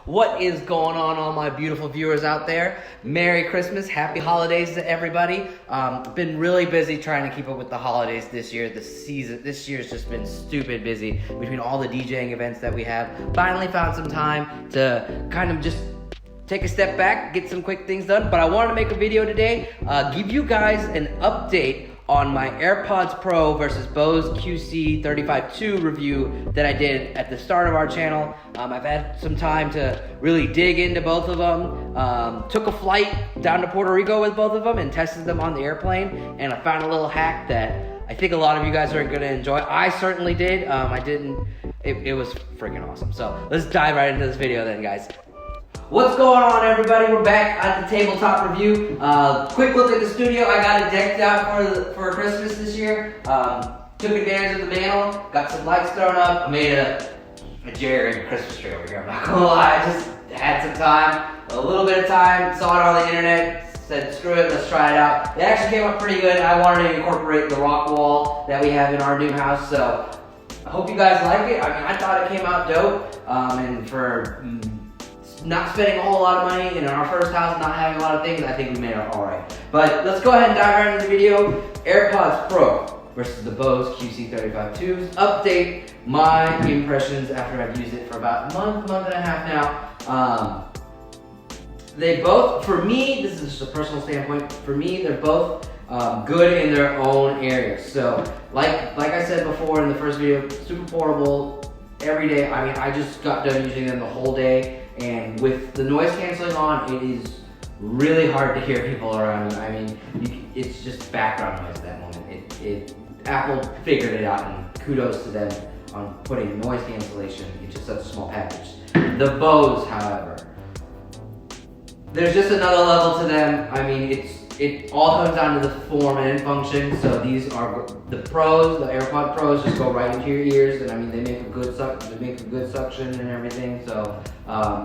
What is going on, all my beautiful viewers out there? Merry Christmas, happy holidays to everybody. Been really busy trying to keep up with the holidays this year. This year's just been stupid busy between all the DJing events that we have. Finally found some time to kind of just take a step back, get some quick things done. But I wanted to make a video today, give you guys an update on my AirPods Pro versus Bose QC 35.2 review that I did at the start of our channel. I've had some time to really dig into both of them. Took a flight down to Puerto Rico with both of them and tested them on the airplane, and I found a little hack that I think a lot of you guys are gonna enjoy. I certainly did. It was freaking awesome. So let's dive right into this video then, guys. What's going on, everybody? We're back at the tabletop review. Quick look at the studio. I got it decked out for Christmas this year. Took advantage of the mantle, got some lights thrown up. I made a Jerry Christmas tree over here. I'm not gonna lie, I just had some time, a little bit of time, saw it on the internet, said screw it, let's try it out. It actually came out pretty good. I wanted to incorporate the rock wall that we have in our new house, so I hope you guys like it. I mean, I thought it came out dope, and for not spending a whole lot of money in our first house, not having a lot of things, I think we made it all right. But let's go ahead and dive right into the video. AirPods Pro versus the Bose QC 35.2s. Update my impressions after I've used it for about a month and a half now. They both, for me, this is just a personal standpoint, for me, they're both good in their own areas. So, like I said before in the first video, super portable, every day. I mean, I just got done using them the whole day. And with the noise canceling on, it is really hard to hear people around you. I mean, it's just background noise at that moment. Apple figured it out, and kudos to them on putting noise cancellation into such a small package. The Bose, however, there's just another level to them. I mean, it all comes down to the form and function. So these are the Pros, the AirPod Pros, just go right into your ears, and I mean they make a good suction and everything. So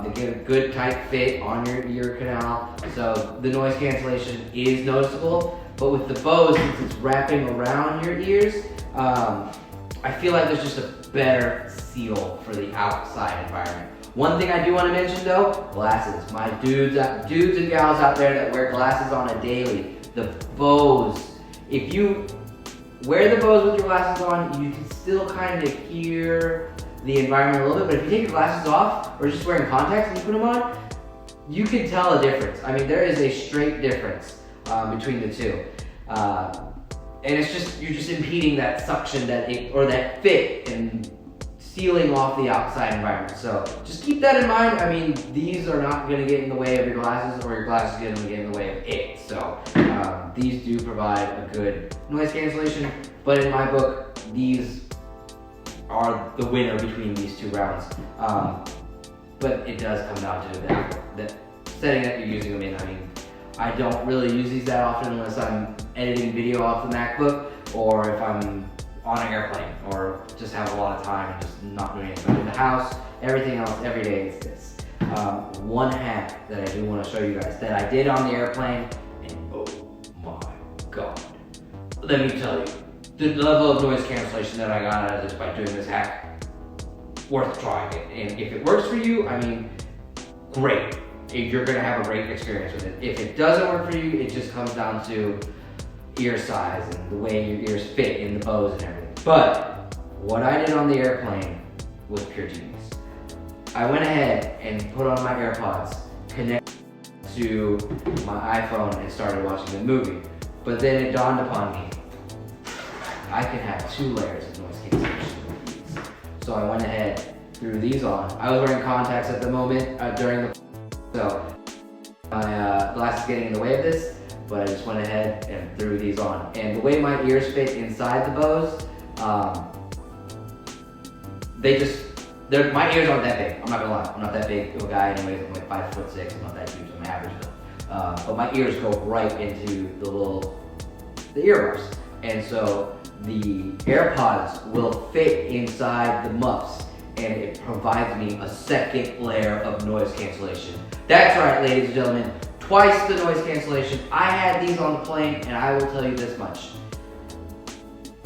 they get a good tight fit on your ear canal. So the noise cancellation is noticeable. But with the Bose, since it's wrapping around your ears, I feel like there's just a better seal for the outside environment. One thing I do want to mention though, glasses. My dudes and gals out there that wear glasses on a daily, the Bose. If you wear the Bose with your glasses on, you can still kind of hear the environment a little bit, but if you take your glasses off or just wearing contacts and you put them on, you can tell a difference. I mean, there is a straight difference between the two. And it's just, you're just impeding that suction or that fit and sealing off the outside environment. So just keep that in mind. I mean, these are not going to get in the way of your glasses, or your glasses are going to get in the way of it. So these do provide a good noise cancellation, but in my book, these are the winner between these two rounds. But it does come down to the setting that you're using them in. I mean, I don't really use these that often unless I'm editing video off the MacBook, or if I'm on an airplane, or just have a lot of time and just not doing anything in the house. Everything else, every day is this. One hack that I do want to show you guys that I did on the airplane, and oh my god. Let me tell you, the level of noise cancellation that I got out of this by doing this hack, worth trying it. And if it works for you, I mean, great. You're gonna have a great experience with it. If it doesn't work for you, it just comes down to ear size and the way your ears fit in the Bose and everything. But what I did on the airplane was pure genius. I went ahead and put on my AirPods, connected to my iPhone, and started watching the movie. But then it dawned upon me, I can have 2 layers of noise cancellation with these. So I went ahead, threw these on. I was wearing contacts at the moment so my glasses getting in the way of this. But I just went ahead and threw these on. And the way my ears fit inside the Bose, my ears aren't that big. I'm not gonna lie, I'm not that big of a guy anyways. I'm like 5'6", I'm not that huge, I'm average though. But my ears go right into the earmuffs. And so the AirPods will fit inside the muffs, and it provides me a second layer of noise cancellation. That's right, ladies and gentlemen. Twice the noise cancellation. I had these on the plane, and I will tell you this much.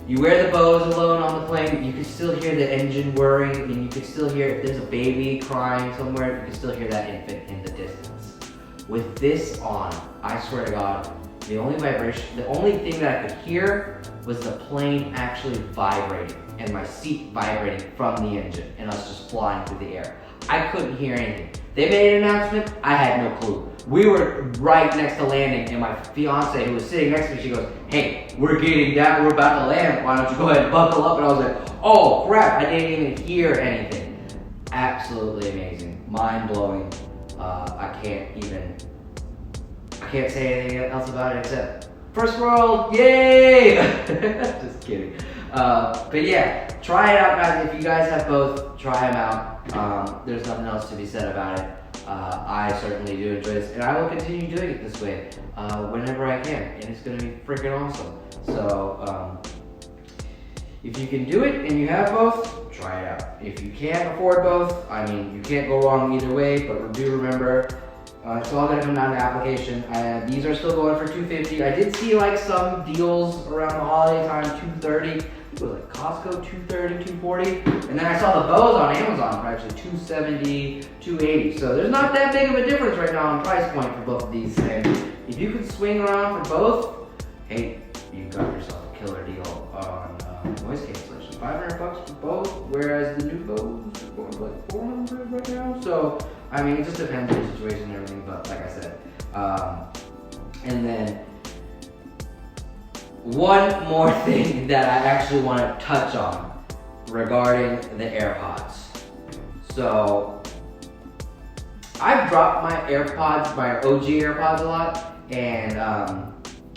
You wear the Bose alone on the plane, you can still hear the engine whirring, and you can still hear if there's a baby crying somewhere, you can still hear that infant in the distance. With this on, I swear to God, the only thing that I could hear was the plane actually vibrating and my seat vibrating from the engine and us just flying through the air. I couldn't hear anything. They made an announcement, I had no clue. We were right next to landing, and my fiance, who was sitting next to me, she goes, "Hey, we're getting down, we're about to land, why don't you go ahead and buckle up?" And I was like, oh crap, I didn't even hear anything. Absolutely amazing, mind-blowing. I can't say anything else about it except first world, yay! Just kidding. But yeah, try it out, guys. If you guys have both, try them out. There's nothing else to be said about it. I certainly do enjoy this, and I will continue doing it this way whenever I can, and it's going to be freaking awesome. So, if you can do it and you have both, try it out. If you can't afford both, I mean, you can't go wrong either way, but do remember, it's all going to come down to application. These are still going for $250. I did see like some deals around the holiday time, $230. It was like Costco, $230, $240. And then I saw the Bose on Amazon for actually $270, $280. So there's not that big of a difference right now in price point for both of these. And if you can swing around for both, hey, you got yourself a killer deal on noise cancellation. $500 for both, whereas the new Bose is going for like $400 right now. So, I mean, it just depends on the situation and everything, but like I said. And then, one more thing that I actually want to touch on regarding the AirPods. So, I've dropped my AirPods, my OG AirPods a lot, and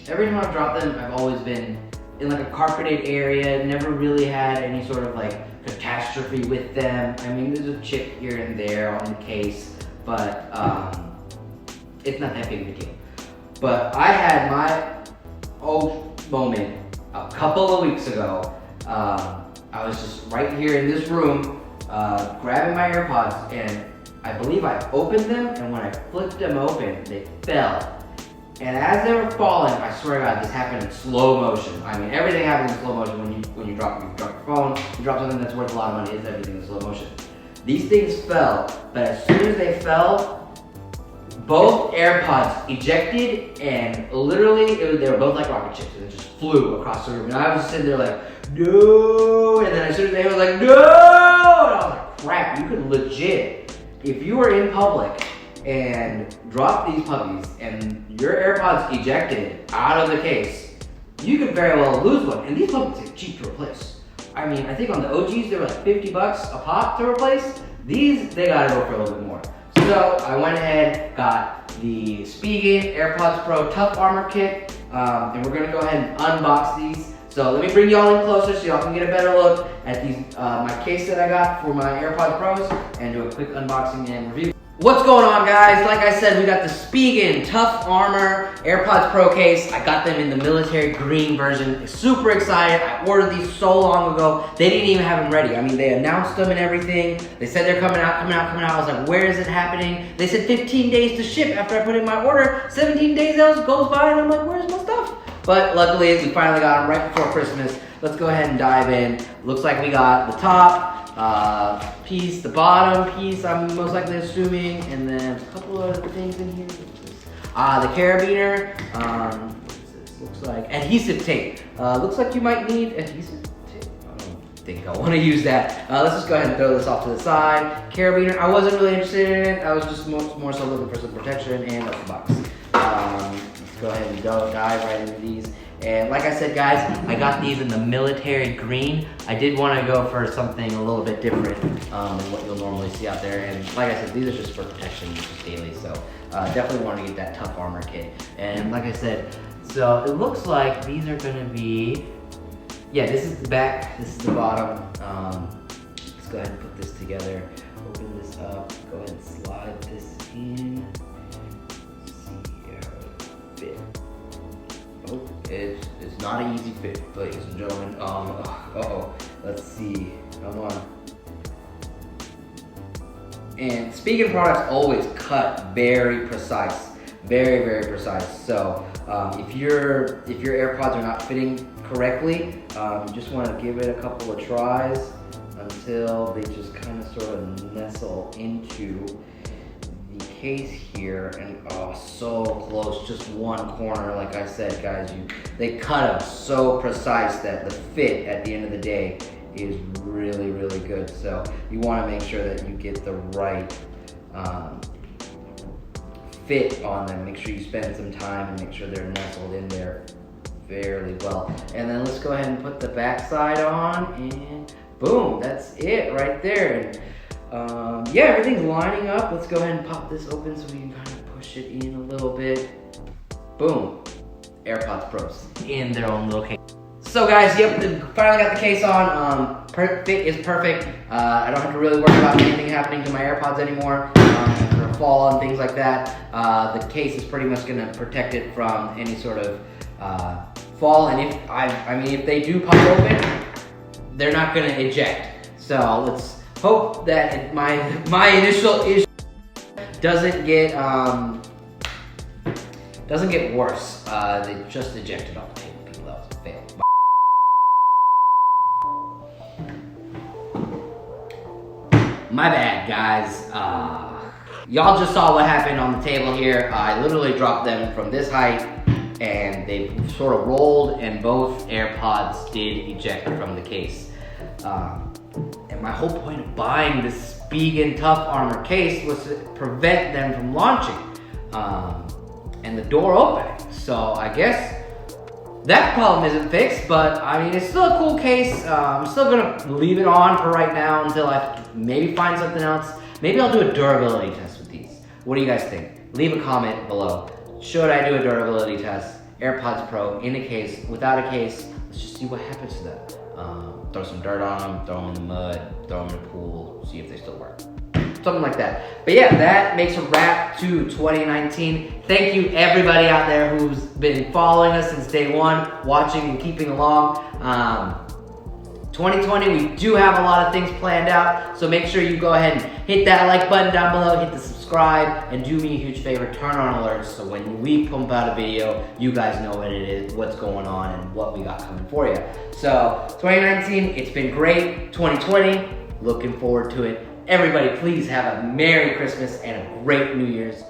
every time I've dropped them, I've always been in like a carpeted area, never really had any sort of like catastrophe with them. I mean, there's a chip here and there on the case, but it's not that big of a deal. But I had my moment a couple of weeks ago. I was just right here in this room, grabbing my AirPods, and I believe I opened them, and when I flipped them open, they fell. And as they were falling, I swear to God, this happened in slow motion. I mean, everything happens in slow motion when you drop your phone, you drop something that's worth a lot of money, it's everything in slow motion. These things fell, but as soon as they fell, both AirPods ejected, and literally, they were both like rocket ships, and it just flew across the room. And I was sitting there like, no! And then as soon as they were like, no! And I was like, crap, you could legit, if you were in public and dropped these puppies, and your AirPods ejected out of the case, you could very well lose one. And these puppies are cheap to replace. I mean, I think on the OGs, they were like $50 a pop to replace. These, they gotta go for a little bit more. So I went ahead, got the Spigen AirPods Pro Tough Armor Kit, and we're gonna go ahead and unbox these. So let me bring y'all in closer so y'all can get a better look at these, my case that I got for my AirPods Pros, and do a quick unboxing and review. What's going on, guys? Like I said, we got the Spigen Tough Armor AirPods Pro case. I got them in the military green version. Super excited. I ordered these so long ago. They didn't even have them ready. I mean, they announced them and everything. They said they're coming out. I was like, where is it happening? They said 15 days to ship after I put in my order. 17 days else goes by, and I'm like, where's my stuff? But luckily, we finally got them right before Christmas. Let's go ahead and dive in. Looks like we got the top piece, the bottom piece, I'm most likely assuming, and then a couple other things in here. The carabiner, what is this? Looks like adhesive tape. Looks like you might need adhesive tape. I don't think I want to use that. Let's just go ahead and throw this off to the side. Carabiner, I wasn't really interested in it. I was just more so looking for some protection, and that's the box. Let's go ahead and dive right into these. And like I said, guys, I got these in the military green. I did want to go for something a little bit different than what you'll normally see out there. And like I said, these are just for protection, just daily. So definitely want to get that Tough Armor kit. And like I said, so it looks like these are going to be, yeah, this is the back, this is the bottom. Let's go ahead and put this together. Open this up, go ahead and slide this in. Oh, it's not an easy fit, ladies and gentlemen. Let's see. Come on. And Spigen products always cut very precise, very precise. So if your AirPods are not fitting correctly. You just want to give it a couple of tries until they just kind of sort of nestle into the case here, and oh, so close, just one corner. Like I said, guys, they cut them so precise that the fit at the end of the day is really, really good. So you want to make sure that you get the right fit on them. Make sure you spend some time and make sure they're nestled in there fairly well. And then let's go ahead and put the back side on, and boom, that's it right there. And yeah, everything's lining up. Let's go ahead and pop this open so we can kind of push it in a little bit. Boom, AirPods Pros in their own little case. So guys, yep, finally got the case on. Fit is perfect. I don't have to really worry about anything happening to my AirPods anymore for fall and things like that. The case is pretty much going to protect it from any sort of fall. And if they do pop open, they're not going to eject. So let's hope that my initial issue doesn't get worse. They just ejected off the table. People, that was a fail. My bad, guys. Y'all just saw what happened on the table here. I literally dropped them from this height, and they sort of rolled, and both AirPods did eject from the case. And my whole point of buying this Spigen Tough Armor case was to prevent them from launching and the door opening. So I guess that problem isn't fixed, but I mean, it's still a cool case. I'm still gonna leave it on for right now until I maybe find something else. Maybe I'll do a durability test with these. What do you guys think? Leave a comment below. Should I do a durability test? AirPods Pro in a case, without a case. Let's just see what happens to them. Throw some dirt on them, throw them in the mud, throw them in the pool, see if they still work. Something like that. But yeah, that makes a wrap to 2019. Thank you everybody out there who's been following us since day one, watching and keeping along. 2020, we do have a lot of things planned out, so make sure you go ahead and hit that like button down below, hit the subscribe, and do me a huge favor, turn on alerts so when we pump out a video, you guys know what it is, what's going on, and what we got coming for you. So 2019, it's been great. 2020, looking forward to it. Everybody, please have a Merry Christmas and a great New Year's.